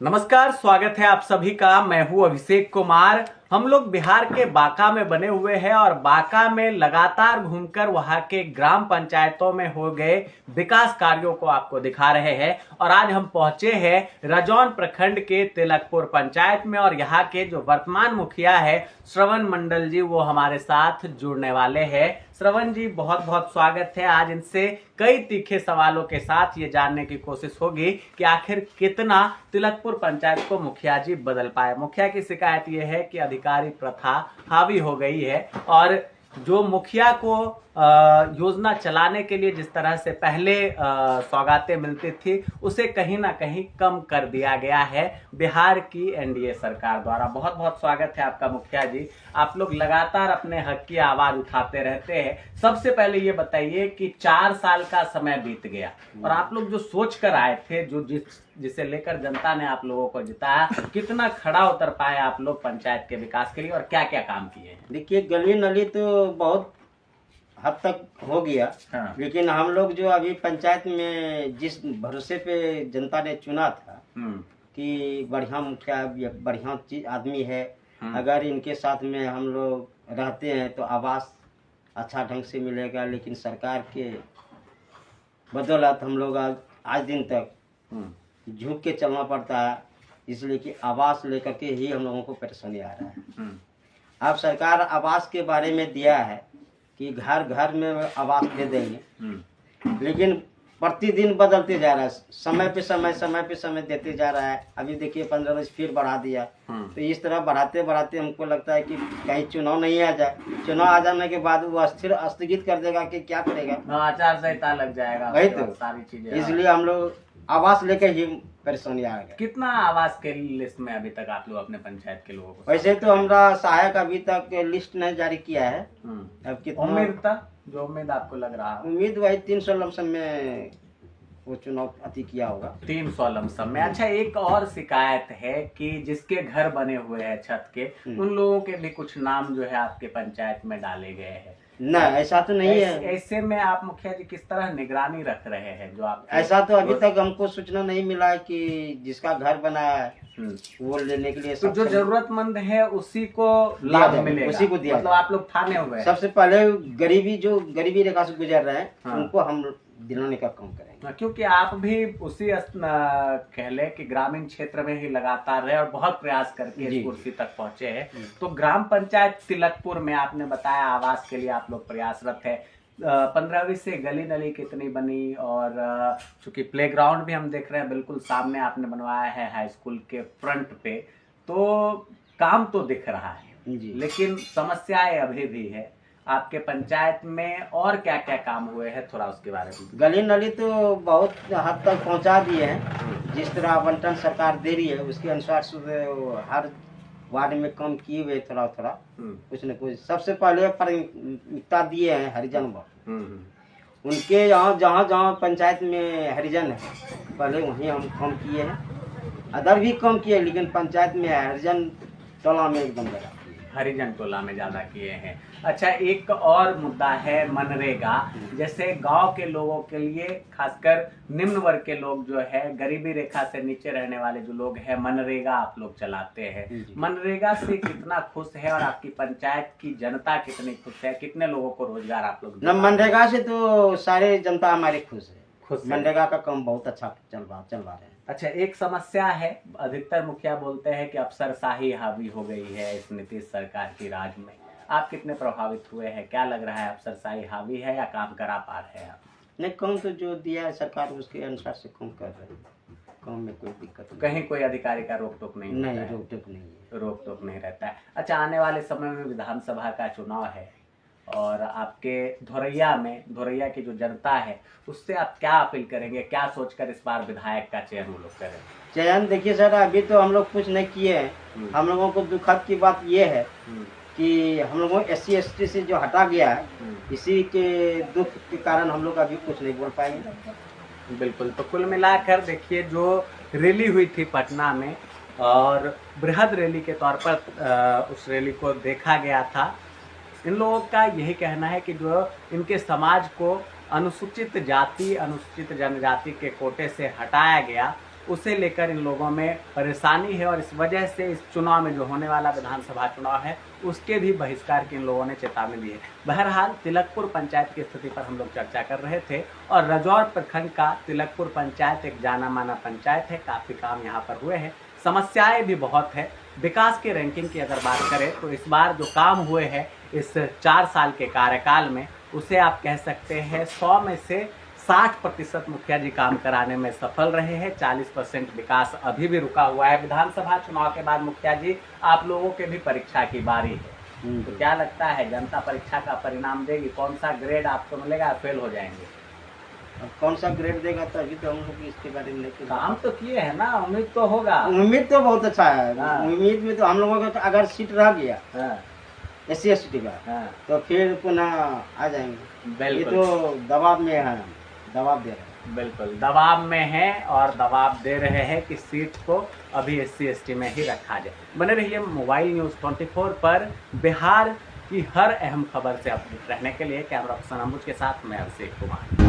नमस्कार, स्वागत है आप सभी का। मैं हूं अभिषेक कुमार। हम लोग बिहार के बांका में बने हुए हैं और बांका में लगातार घूमकर वहां के ग्राम पंचायतों में हो गए विकास कार्यों को आपको दिखा रहे हैं। और आज हम पहुंचे हैं रजौन प्रखंड के तिलकपुर पंचायत में और यहाँ के जो वर्तमान मुखिया है श्रवण मंडल जी, वो हमारे साथ जुड़ने वाले हैं। श्रवण जी, बहुत बहुत स्वागत है। आज इनसे कई तीखे सवालों के साथ ये जानने की कोशिश होगी कि आखिर कितना तिलकपुर पंचायत को मुखिया जी बदल पाए। मुखिया की शिकायत ये है कि अधिकारी प्रथा हावी हो गई है और जो मुखिया को योजना चलाने के लिए जिस तरह से पहले सौगातें मिलती थी उसे कहीं ना कहीं कम कर दिया गया है बिहार की एनडीए सरकार द्वारा। बहुत बहुत स्वागत है आपका मुखिया जी। आप लोग लगातार अपने हक की आवाज उठाते रहते हैं। सबसे पहले ये बताइए कि 4 साल का समय बीत गया और आप लोग जो सोच कर आए थे, जो जिसे लेकर जनता ने आप लोगों को जिताया, कितना खड़ा उतर पाए आप लोग पंचायत के विकास के लिए और क्या क्या काम किए हैं? देखिए, गली नली तो बहुत हद तक हो गया। हाँ। लेकिन हम लोग जो अभी पंचायत में जिस भरोसे पे जनता ने चुना था कि बढ़िया मुखिया, बढ़िया चीज आदमी है, अगर इनके साथ में हम लोग रहते हैं तो आवास अच्छा ढंग से मिलेगा। लेकिन सरकार के बदौलत हम लोग आज दिन तक झुक के चलना पड़ता है, इसलिए कि आवास लेकर के ही हम लोगों को परेशानी आ रहा है। अब सरकार आवास के बारे में दिया है कि घर घर में आवास दे देंगे, लेकिन प्रतिदिन बदलते जा रहा है। समय पे समय देते जा रहा है। अभी देखिए 15 वर्ष फिर बढ़ा दिया। तो इस तरह बढ़ाते बढ़ाते हमको लगता है कि कहीं चुनाव नहीं आ जाए। चुनाव आ जाने के बाद वो स्थगित कर देगा कि क्या करेगा, आचार संहिता लग जाएगा, वही तो सारी चीजें। इसलिए हम लोग आवास लेकर ही परेशानी आ गए। कितना आवास के लिस्ट में अभी तक आप लोग अपने पंचायत के लोगों को? वैसे तो हमारा सहायक अभी तक लिस्ट नहीं जारी किया है। अब कितना उम्मीद था, जो उम्मीद आपको लग रहा है? उम्मीद वही 300 लमसम में वो चुनाव अति किया होगा। 300 लमसम में। अच्छा, एक और शिकायत है कि जिसके घर बने हुए हैं छत के, उन लोगों के भी कुछ नाम जो है आपके पंचायत में डाले गए हैं। ना, ऐसा तो नहीं है। ऐसे में आप मुखिया जी किस तरह निगरानी रख रहे हैं? जो आप ऐसा तो अभी तक हमको सूचना नहीं मिला है कि जिसका घर बना है वो लेने के लिए तो जो जरूरतमंद है उसी को लाभ मिलेगा, उसी को दिया। मतलब आप लोग ठाने हुए हैं। सबसे पहले गरीबी रेखा से गुजर रहे हैं, उनको हम दिलाने का काम करेंगे। क्योंकि आप भी उसी कह ले कि ग्रामीण क्षेत्र में ही लगातार रहे और बहुत प्रयास करके इस कुर्सी तक पहुंचे हैं। तो ग्राम पंचायत तिलकपुर में आपने बताया आवास के लिए आप लोग प्रयासरत है। 15वीं से गली नली कितनी बनी? और चूंकि प्लेग्राउंड भी हम देख रहे हैं बिल्कुल सामने आपने बनवाया है हाई स्कूल के फ्रंट पे, तो काम तो दिख रहा है जी। लेकिन समस्याएं अभी भी है आपके पंचायत में। और क्या क्या काम हुए हैं, थोड़ा उसके बारे में? गली नली तो बहुत हद तक पहुंचा दिए हैं। जिस तरह आवंटन सरकार दे रही है उसके अनुसार हर वार्ड में काम किए हुए थोड़ा थोड़ा कुछ न कुछ। सबसे पहले प्राथमिकता दिए हैं हरिजन वार्ड। उनके यहाँ जहाँ पंचायत में हरिजन है पहले वहीं हम काम किए हैं। अदर भी काम किए, लेकिन पंचायत में हरिजन टोला में एकदम लगा, हरिजन टोला में ज्यादा किए हैं। अच्छा, एक और मुद्दा है मनरेगा। जैसे गांव के लोगों के लिए, खासकर निम्न वर्ग के लोग जो है, गरीबी रेखा से नीचे रहने वाले जो लोग हैं, मनरेगा आप लोग चलाते हैं। मनरेगा से कितना खुश है और आपकी पंचायत की जनता कितनी खुश है? कितने लोगों को रोजगार आप लोग? मनरेगा से तो सारे जनता हमारी खुश है। मनरेगा का काम बहुत अच्छा चल रहा है। अच्छा, एक समस्या है, अधिकतर मुखिया बोलते हैं कि अफसरशाही हावी हो गई है इस नीतीश सरकार की राज में। आप कितने प्रभावित हुए हैं? क्या लग रहा है, अफसरशाही हावी है या काम करा पा रहे हैं आप? नहीं, काम तो जो दिया है सरकार उसके अनुसार से काम कर रहे हैं। काम में कोई दिक्कत नहीं। कहीं कोई अधिकारी का रोक टोक नहीं? नहीं, रोक टोक नहीं है। रोक टोक नहीं रहता है। अच्छा, आने वाले समय में विधानसभा का चुनाव है और आपके धोरैया की जो जनता है उससे आप क्या अपील करेंगे? क्या सोचकर इस बार विधायक का चयन वो लोग करें? चयन देखिए सर, अभी तो हम लोग कुछ नहीं किए हैं। हम लोगों को दुखद की बात ये है कि हम लोगों को SC ST से जो हटा गया है, इसी के दुख के कारण हम लोग अभी कुछ नहीं बोल पाएंगे। बिल्कुल। तो कुल मिलाकर देखिए, जो रैली हुई थी पटना में और बृहद रैली के तौर पर उस रैली को देखा गया था। इन लोगों का यही कहना है कि जो इनके समाज को अनुसूचित जाति, अनुसूचित जनजाति के कोटे से हटाया गया उसे लेकर इन लोगों में परेशानी है और इस वजह से इस चुनाव में जो होने वाला विधानसभा चुनाव है उसके भी बहिष्कार की इन लोगों ने चेतावनी दी है। बहरहाल तिलकपुर पंचायत की स्थिति पर हम लोग चर्चा कर रहे थे और रजौर प्रखंड का तिलकपुर पंचायत एक जाना माना पंचायत है, काफ़ी काम यहाँ पर हुए हैं, समस्याएं भी बहुत है। विकास की रैंकिंग की अगर बात करें तो इस बार जो काम हुए हैं इस 4 साल के कार्यकाल में उसे आप कह सकते हैं 100 में से 60% मुखिया जी काम कराने में सफल रहे हैं। 40% विकास अभी भी रुका हुआ है। विधानसभा चुनाव के बाद मुखिया जी आप लोगों के भी परीक्षा की बारी है, तो क्या लगता है जनता परीक्षा का परिणाम देगी? कौन सा ग्रेड आपको मिलेगा, फेल हो जाएंगे? अब कौन सा ग्रेड देगा तो अभी तो हम लोग इसके बारे में नहीं। काम तो किए हैं ना, उम्मीद तो होगा। उम्मीद तो बहुत अच्छा है। हाँ। उम्मीद में तो हम लोगों का अगर सीट रह गया हाँ, SC ST का हाँ, तो फिर पुनः आ जाएंगे। ये बिल्कुल तो दबाव में है, दबाव दे रहे हैं। बिल्कुल दबाव में है और दबाव दे रहे हैं कि सीट को अभी SC ST में ही रखा जाए। बने रहिए मोबाइल न्यूज़ 24 पर बिहार की हर अहम खबर से अपडेट रहने के लिए। कैमरा पर्सन अंबुज के साथ मैं अभिषेक कुमार।